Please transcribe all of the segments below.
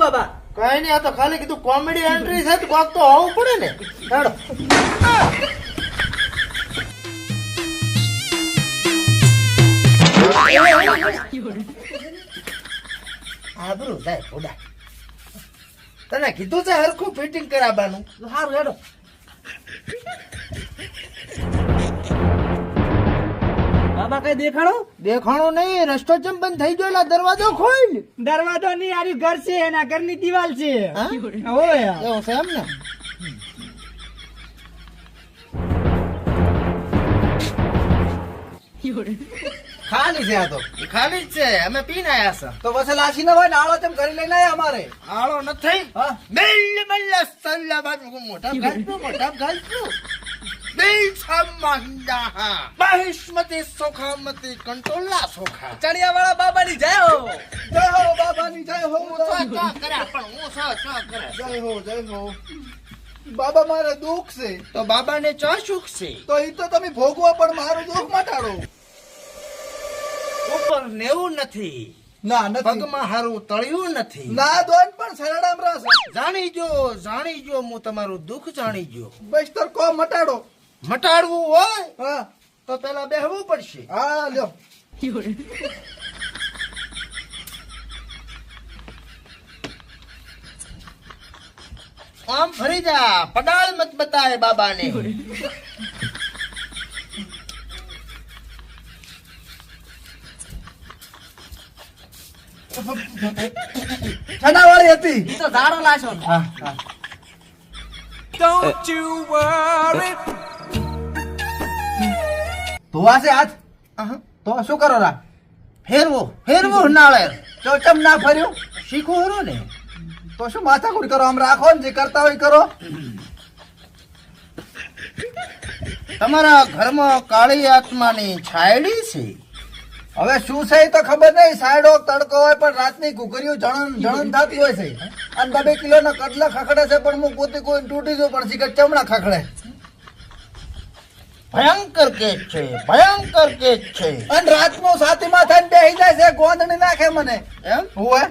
બાબા? કઈ નહીં, આ તો ખાલી કીધું કોમેડી એન્ટ્રી છે તો કોક તો હોવું પડે ને. હેડો. આબરૂ જાય ઉડા. તને કીધું છે હરખું ફિટિંગ કરાવવાનું. સારું હેડો. બાબા કઈ દેખાડો? દેખાણો નહીં, રસ્તો ચમ બંધ થઈ ગયો. એલા દરવાજો ખોલ. દરવાજો નહીં, આરી ઘર છે, એના ઘરની દિવાલ છે. હા? ઓય એવું છે એમ ને? ખાલી છે આ તો. ખાલી જ છે, અમે પીને આયા છે. તો પછી લાસી ના હોય નાળો તેમ કરી લઈને આયા અમારે. આળો નથી. હા? મેલ મેલ સલ્લા બાજુ મોટા ગાલતું. દિલ સમંદા બહિષ્મતી સુખામતી કંટોલા સુખા. ચણિયા વાળા બાબાની જય હો. જય હો બાબાની જય હો. હું તો ચા કર્યા પણ હું ચા કરે. જય હો જય હો. બાબા મારે દુઃખ છે. તો બાબાને ચા સુખ છે. તો ઈ તો તમે ભોગવો પણ મારું દુઃખ મટાડો. ઉપર નેવું નથી. ના નથી. પગમાં હારું તળિયું નથી. ના દોન પણ સરડામ રાસ. જાણી જો હું તમારું દુઃખ જાણી જો. બસ તર કો મટાડો. મટાડવું હોય હા તો પેલા બેહવું પડશે. હા લ્યો. આમ ફરી જા, પડાળ મત બતાય બાબાને. છનાવાળી હતી. ઈ તો ધારો લાશો. હા હા. Don't you worry. ધોવા છે હાથ. આહા. તો શું કરો રા? ફેરવો નાળે તો ચમ ના ફર્યું? શીખો હરો ને. તો શું માથાકૂટ કરો? આમ રાખો ને, જે કરતા હોય કરો. તમારા ઘરમાં કાળી આત્માની છાયડી છે. હવે શું છે એ તો ખબર નહીં. સાયડો તડકો હોય પણ રાતની ઘૂઘરીઓ જણન થતી હોય છે. અને 2 કિલોના કટલા ખખડે છે પણ હું પોતે કોઈ તૂટી જો પણ શીખર ચમડા ખખડે. ભયંકર કેસ છે, ભયંકર કેસ છે. અને રાતનું સાતીમાં થઈને બેસી જાય છે, ગોંધણી નાખે મને. એમ હોય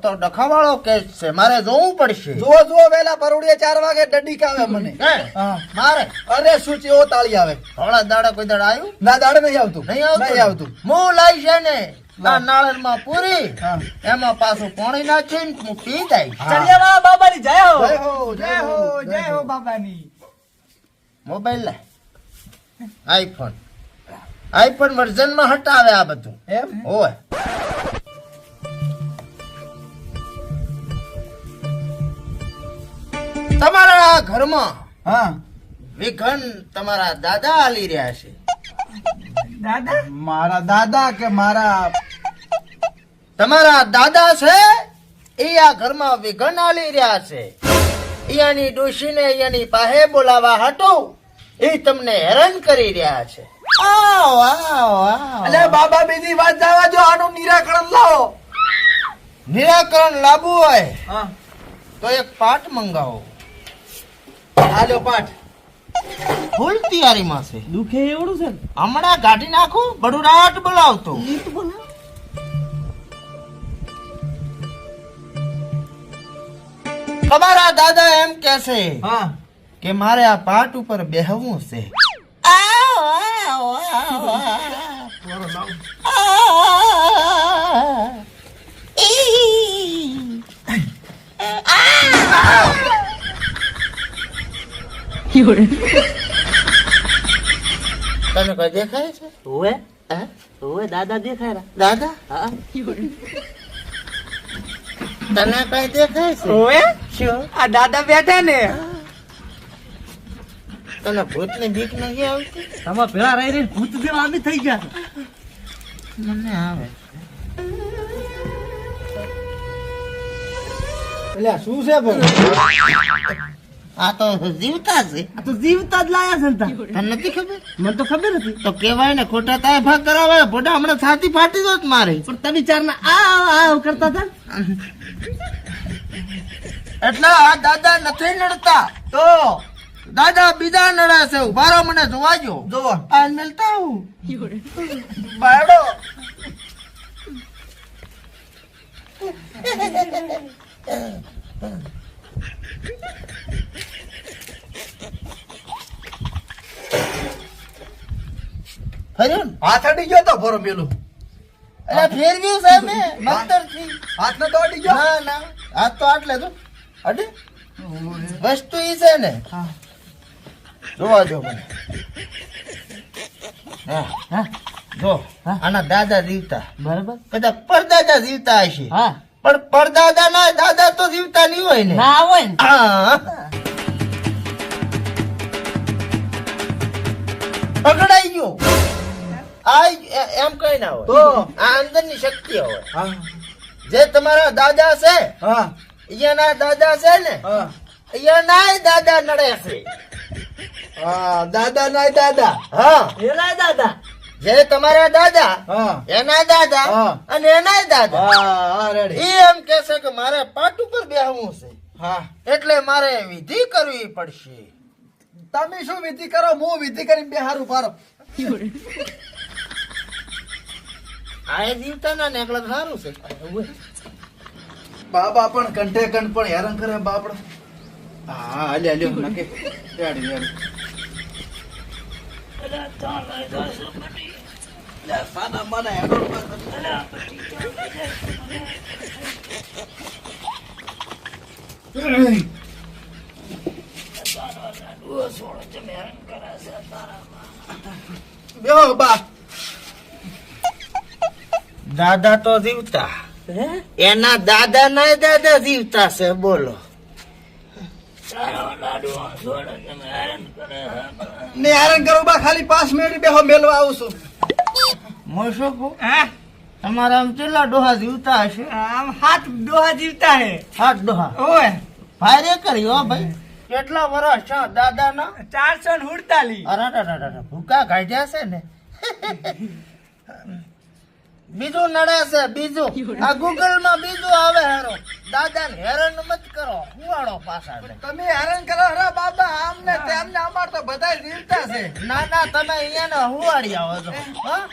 તો ડખાવાળો કેસ છે, મારે જોવું પડશે. જુઓ વેલા પરોડીએ 4 વાગે ડડી કાવે મને. હે? હા. મારે અરે શું ચેવો તાળી આવે. થોડા દાડા કોઈ દાડા આવ્યું ના દાડે નહીં આવતું. નહીં આવતું. હું લાઈ છે ને આ નાળરમાં પૂરી, હા. એમાં પાછું પાણી નાખીને હું પી જાય. ચણિયાવાળા બાબાની જય હો. જય હો જય હો જય હો બાબાની. મોબાઈલ લાય. આઈફોન વર્ઝન માં હટાવે આ બધું. એમ હોય તમારા ઘરમાં હા. વિઘન તમારા દાદા આલી રહ્યા છે. દાદા? મારા દાદા કે મારા? તમારા દાદા છે એ આ ઘરમાં વિઘન આલી રહ્યા છે. અહીંયાની ડોશીને અહીંયાની પાસે બોલાવા હટો એ તમને હેરાન કરી રહ્યા છે. આવ આવ આવ. અલે બાબા બીજી વાત જવા જો, આનું નિરાકરણ લાવો. નિરાકરણ લાવવું હોય હા. તો એક પાઠ મંગાવો. હાલો પાઠ. ફૂલ તૈયારીમાં છે. દુખે એવડું છે. હમણાં કાઢી નાખો. બડુડાટ બોલાવતો. તમારા દાદા એમ કે છે હા. કે મારે આ પાટ ઉપર બેહવું છે. આવ, આવ, આવ, આવ. ઈ. આવ. તને કઈ દેખાય છે? ઓવે હે? ઓવે દાદા દેખાય દાદા હા તને કઈ દેખાય છે? ઓએ શું? આ દાદા બેઠા ને. તને ભૂતની બીક નથી આવતી? તમે પેલા રહી રહી ભૂત જેવા આમી થઈ ગયા મને આવે. એટલે શું છે ભાઈ? આ તો જીવતા છે. આ તો જીવતા જ લાયા છે ને તા. તને નથી ખબર? મને તો ખબર હતી તો કેવાય ને ખોટા તાય ભાગ કરાવે. ભોડા હમણાં છાતી ફાટી દોત મારી. પણ તમે ચાર ના આવ કરતા હતા એટલે આ દાદા નથી લડતા. તો દાદા બીજા નડે છે. ઉભારો મને જોવાજો. જોવો આ મિલતા હું બાયડો. ફર્યું ને? હાથ અડી ગયો તો ફોરો પેલું એટલે ફેરવ્યું છે મેં મસ્તરથી. હાથ નતો અડી ગયો ના ના હાથ તો આટલે તો અડે વસ્તુ ઈ છે ને હા. જોવા જો મને હા હા જો હા. આના દાદા જીવતા બરાબર કદાચ પરદાદા જીવતા હશે હા પણ પરદાદા ના દાદા તો જીવતા નહીં હોય ને ના હોય ને હા પકડાઈ ગયો આ એમ કઈ ના હોય તો આ અંદરની શક્તિ હોય હા જે તમારા દાદા છે હા અહીંયાના દાદા છે ને હા અહીંયાના દાદા નડે છે હા દાદા ના દાદા હા એલા દાદા જે તમારા દાદા હા એના દાદા હા. અને એના દાદા હા રેડી એ એમ કે છે કે મારે પાટ ઉપર બેહવું છે હા એટલે મારે વિધિ કરવી પડશે તમે શું વિધિ કરો હું વિધિ કરીને બે હારું પારો આ જીવતા ના ને એકલા સારું છે બાબા પણ કંઠે કંઠ પણ હેરાન કરે બાપડો હા હાલ્યો હાલ્યો નકે રેડી રેડી સાના મને બેહો બા દાદા તો જીવતા હે એના દાદા ના દાદા જીવતા છે બોલો ને હેરાન કરો બા ખાલી 5 મિનિટ બેહો મેલવા આવું છું હું શું કહું હા તમારા આમ કેટલા ડોહા જીવતા હશે આમ હાથ ડોહા જીવતા હે હાથ ડોહા ઓય ભાઈ કરી હો ભાઈ કેટલા વર્ષ છે દાદા ના 448 અરે ભૂકા કાઢ્યા છે ને બીજું નડે છે બીજું આ ગૂગલ માં બીજું આવે હેરો દાદા ને હેરાન મત કરો હુવાડો પાછા ને. તમે હેરાન કરો અરે બાબા આમને તેમને અમાર તો બધા જીવતા છે ના ના તમે અહીંયા હુવાડી આવો છો હા?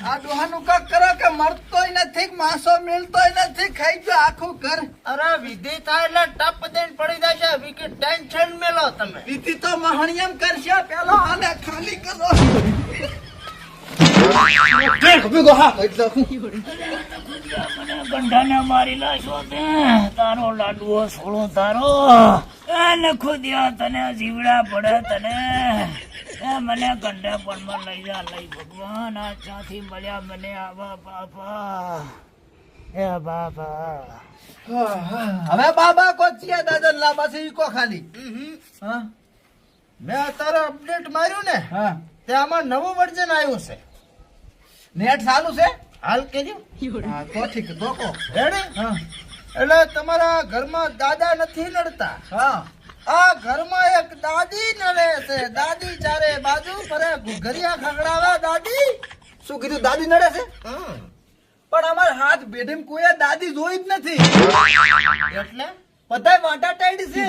આ ડોહાનું કાક કરો કે મરતોય નથી માસો મિલતોય નથી ખાઈ ગયો આખું ઘર અરે વિધિ થાય એટલે ટપ દઈને પડી જશે વિકી ટેન્શન મેલો તમે વિધિ તો મહણિયમ કરશે પેલો આને ખાલી કરો ગંધાને મારી લાશો તે તારો લાડવો સોળો તારો એને ખુદ્યા તને જીવડા પડે તને એ મને ગંઢા પણમાં લઈ જા લઈ ભગવાન આ ચાથી મળ્યા મને આવા બાપા એ બાપા હવે બાબા કોચિયા દાદા લાંબા છે ઈ કો ખાલી હા મેં અત્યારે અપડેટ માર્યું ને હા તે આમાં નવું વર્ઝન આવ્યું છે નેટ ચાલુ છે હાલ કેજો હા તો ઠીક તો કો રેડી હા એટલે તમારા ઘરમાં દાદા નથી નડતા હા આ ઘરમાં એક દાદી નડે છે દાદી ચારે બાજુ ફરે ઘુઘરિયા ખગડાવે દાદી શું કીધું દાદી નડે છે હમ. પણ અમાર હાથ બેઠીમ કોઈ દાદી જોઈ જ નથી એટલે બધાય વાંટા ટાઈડ છે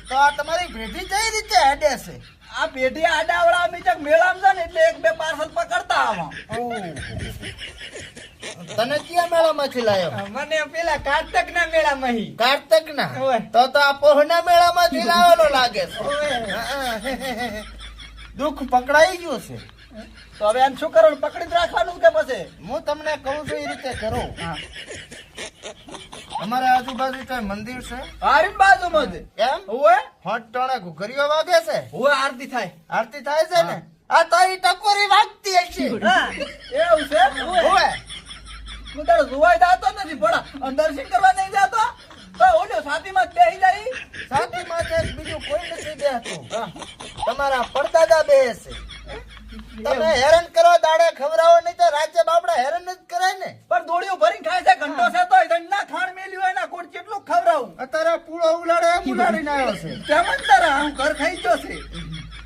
તો આ તમારી ભેટી કઈ રીતે હેડે છે આ પેઢી આડાવડા અમે ચક મેળામાં છે ને એટલે એક બે પાર્સલ પકડતા આવા તને ક્યાં મેળામાંથી લાયો મને પેલા કાર્તક ના મેળા મહી કાર્તક ના ઓય. તો આ પોહના મેળામાંથી લાવેલો લાગે છે દુઃખ પકડાઈ ગયું છે તો હવે એમ શું કરવાનું પકડી જ રાખવાનું કે પછી હું તમને કહું છું એ રીતે કરો અમારા આજુબાજુ કઈ મંદિર છે હારી બાજુમાં જ એમ ઓય હોટ ટણે ઘુઘરીઓ વાગે છે ઓય આરતી થાય આરતી થાય છે ને આ તો ઈ ટકોરી વાગતી હશે હા એવું છે ઓય હું તારો જોવાય જાતો નથી ભણા અંદર દર્શન કરવા નહીં જાતો તો ઓલો છાતીમાં બેહી જાય સાથે માથે બીજું કોઈ નથી બેહતું તમારા પડદાદા બેસે તમે હેરાન કરો દાડે ખવડાવો નહીં તો રાજ્ય બાપડા હેરાન જ કરે ને પણ દોડીઓ ભરીને ખાય છે ઘંટો છે તો ના ખાણ મેલ્યું હોય ના કોણ કેટલું ખવડાવું અત્યારે પૂળો ઉલાડે એમ ઉલાડીને આવ્યો છે તેમ જ તારા હું ઘર ખાઈ ગયો છે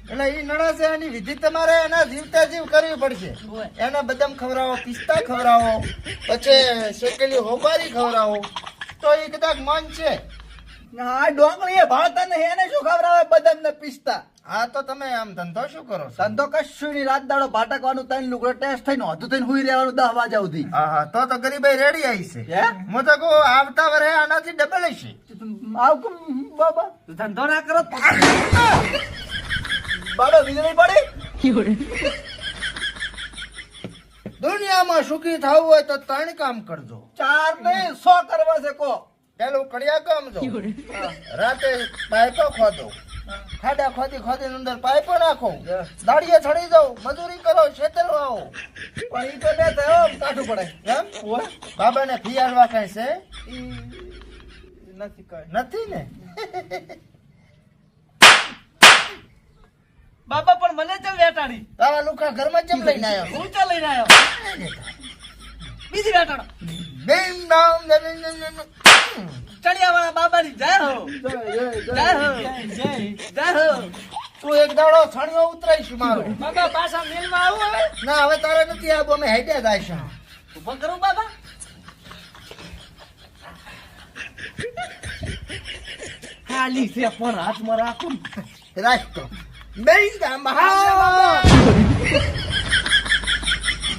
એટલે ઈ નડા છે એની વિધિ તમારે એના જીવતા જીવ કરવી પડશે એને બદામ ખવડાવો પિસ્તા ખવડાવો પછી શેકેલી હોબારી ખવડાવો તો એ કદાચ મન છે આ ડોંગળી એ ભાળતા નહીં, એને શું ખવડાવે બદામ ને પિસ્તા? હા તો તમે આમ ધંધો શું કરો છો? ધંધો કશું નહીં, રાત દાડો ભાટકવાનું, ત્રણ લુગડો ટેસ્ટ થઈને હોતું થઈને હુઈ રહેવાનું 10 વાગ્યા સુધી. હા હા તો ગરીબાઈ રેડી આવી છે. હે? હું તો કહું આવતા વરે આનાથી ડબલ હશે. આવ કેમ બાબા? ધંધો ના કરો બાબા વીજળી પડી? દુનિયામાં સુખી થવું હોય તો 3 કામ કરજો. 4 નહીં 100 કરવા છે કો. પેલું કડિયા કામ જો, રાતે પાઇપો ખોદો, ખાડા ખોદી અંદર પાઇપો નાખો, દાડીએ ચડી જાઓ, મજૂરી કરો, ખેતરો આવો. પણ ઈ તો ને થયો કાઠું પડે. એમ બાબાને ફી આલવા કઈ છે? નથી કઈ. નથી ને? બાબા પણ મને ચમ વેટાડી તારા લુખા ઘરમાં કેમ લઈને આવ્યો? હું ચા લઈને આવ્યો બીજી વેટાડો બેમ બામ ચડિયા વાળા બાબાની જય હો જય હો જય હો તું એક દાડો છણિયો ઉતરાઈશ મારો. બાબા પાછા મેલમાં આવું હવે ના હવે તારે નથી આવો, અમે હેડે જાઈશું. ઉભો કરું બાબા ખાલી છે પણ હાથમાં રાખું રાખતો બેન ગામ હા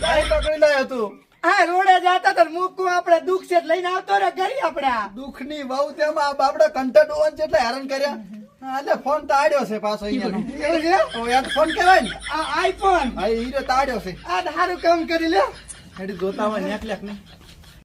ગાડી પકડી લાયો તું. હા રોડે જાતા તો મૂકું આપણે દુઃખ છે લઈને આવતો રે ઘરી આપણે દુઃખની વહુ તેમાં આ બાપડા કંઠ ડોન જેટલા હેરાન કર્યા. હા, એટલે ફોન તાડ્યો છે પાછો અહીંયાનો. એવું છે ઓ યાર ફોન કહેવાય ને? આ આઈફોન હા ઈ રહ્યો તાડ્યો છે. આ સારું કામ કરી લે હેડી જોતા હોય નેકલેક ને.